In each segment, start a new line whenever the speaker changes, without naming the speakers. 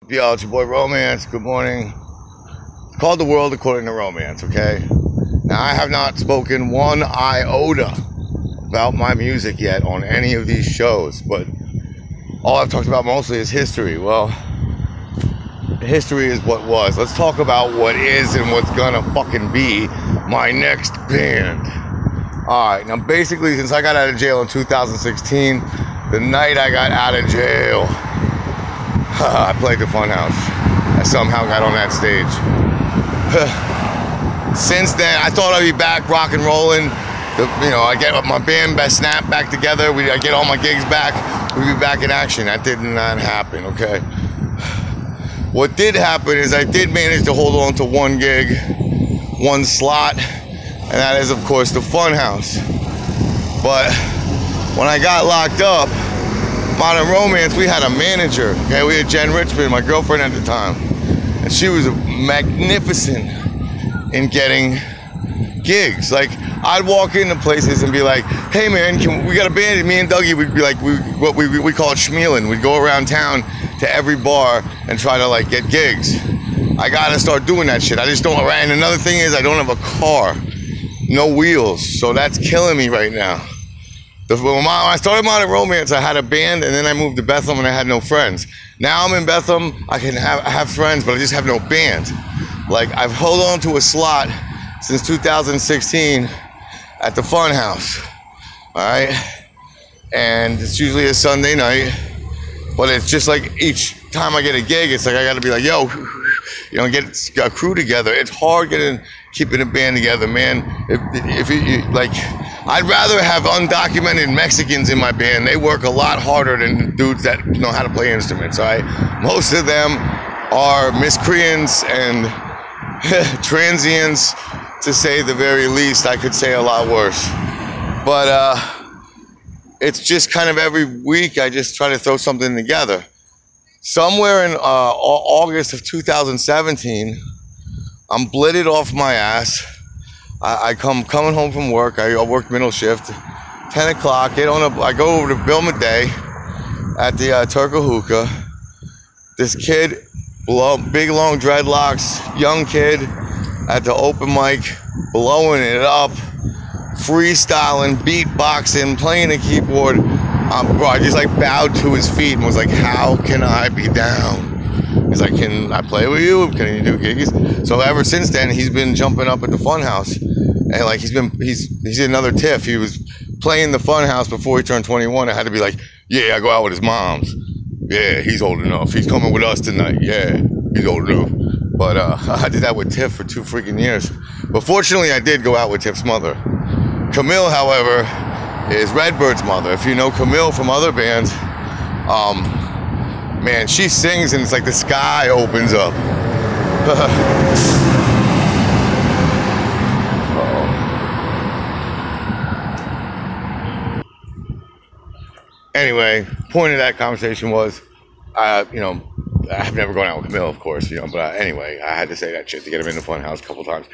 Yo, it's your boy Romance. Good morning. It's called The World According to Romantz, okay? Now, I have not spoken one iota about my music yet on any of these shows, but all I've talked about mostly is history. Well, history is what was. Let's talk about what is and what's gonna fucking be my next band. Alright, now basically, since I got out of jail in 2016, the night I got out of jail, I played the Funhouse. I somehow got on that stage. Since then, I thought I'd be back rock and rolling. I get my band snap back together. I get all my gigs back. We'd be back in action. That did not happen, okay? What did happen is I did manage to hold on to one gig, one slot, and that is, of course, the Funhouse. But when I got locked up, Modern Romantz, we had a manager, okay? We had Jen Richmond, my girlfriend at the time. And she was magnificent in getting gigs. Like, I'd walk into places and be like, hey man, we got a band. Me and Dougie, we'd be like, we call it schmealing. We'd go around town to every bar and try to like get gigs. I gotta start doing that shit. I just don't, and another thing is I don't have a car, no wheels. So that's killing me right now. When I started Modern Romantz, I had a band, and then I moved to Bethlehem, and I had no friends. Now I'm in Bethlehem, I can have friends, but I just have no band. Like, I've held on to a slot since 2016 at the Funhouse, all right? And it's usually a Sunday night, but it's just like each time I get a gig, it's like I gotta be like, yo, get a crew together. It's hard keeping a band together, man. If you like, I'd rather have undocumented Mexicans in my band. They work a lot harder than dudes that know how to play instruments, all right? Most of them are miscreants and transients, to say the very least. I could say a lot worse. But it's just kind of every week I just try to throw something together. Somewhere in August of 2017, I'm blitted off my ass. I coming home from work. I worked middle shift, 10 o'clock. I go over to Bill Madey at the Turco Hookah. This kid, big long dreadlocks, young kid, at the open mic, blowing it up, freestyling, beatboxing, playing the keyboard. Bro, I just like bowed to his feet and was like, how can I be down? He's like, can I play with you? Can you do gigs? So ever since then, he's been jumping up at the Funhouse. And like, he's in another tiff. He was playing the Funhouse before he turned 21. I had to be like, yeah, I go out with his moms. Yeah, he's old enough. He's coming with us tonight. Yeah, he's old enough. But I did that with Tiff for 2 freaking years. But fortunately, I did go out with Tiff's mother. Camille, however, is Redbird's mother. If you know Camille from other bands, man, she sings and it's like the sky opens up. Anyway, point of that conversation was, I've never gone out with Camille, of course, but anyway, I had to say that shit to get him in the Funhouse a couple times.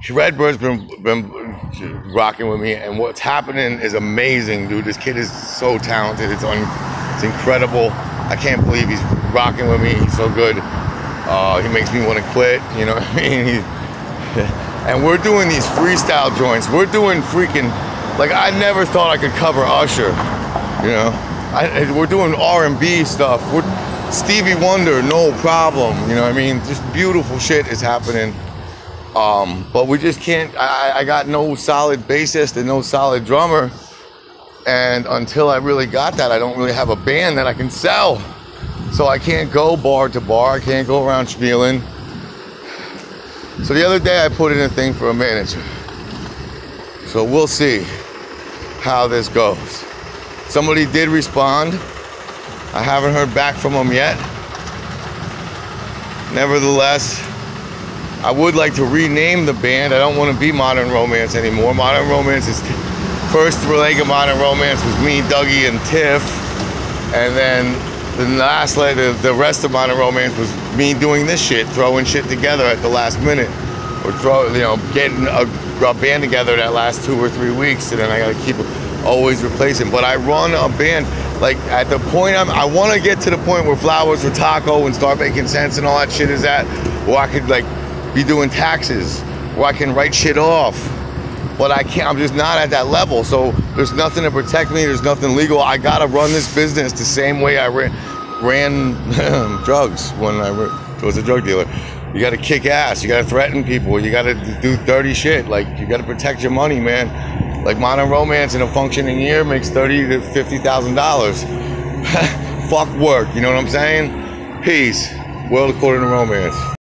Redbird's been rocking with me, and what's happening is amazing, dude. This kid is so talented. It's incredible. I can't believe he's rocking with me. He's so good. He makes me want to quit, you know what I mean? And we're doing these freestyle joints. We're doing freaking, like, I never thought I could cover Usher, we're doing R&B stuff. We're Stevie Wonder, no problem, you know what I mean? Just beautiful shit is happening. But we just can't, I got no solid bassist and no solid drummer. And until I really got that, I don't really have a band that I can sell. So I can't go bar to bar. I can't go around spieling. So the other day I put in a thing for a manager. So we'll see how this goes. Somebody did respond. I haven't heard back from them yet. Nevertheless, I would like to rename the band. I don't want to be Modern Romantz anymore. Modern Romantz is, first leg of Modern Romantz was me, Dougie, and Tiff. And then the last leg, the rest of Modern Romantz was me doing this shit, throwing shit together at the last minute. Or getting a band together that lasts 2 or 3 weeks, and then I gotta keep always replacing. But I run a band. Like at the point I want to get to the point where Flowers for Taco and start making sense and all that shit is at, where I could like be doing taxes, where I can write shit off. But I can't, I'm just not at that level. So there's nothing to protect me. There's nothing legal. I gotta run this business the same way I ran drugs when I was a drug dealer. You gotta kick ass. You gotta threaten people. You gotta do dirty shit. Like you gotta protect your money, man. Like Modern Romance in a functioning year makes $30,000 to $50,000. Fuck work. You know what I'm saying? Peace. World according to romance.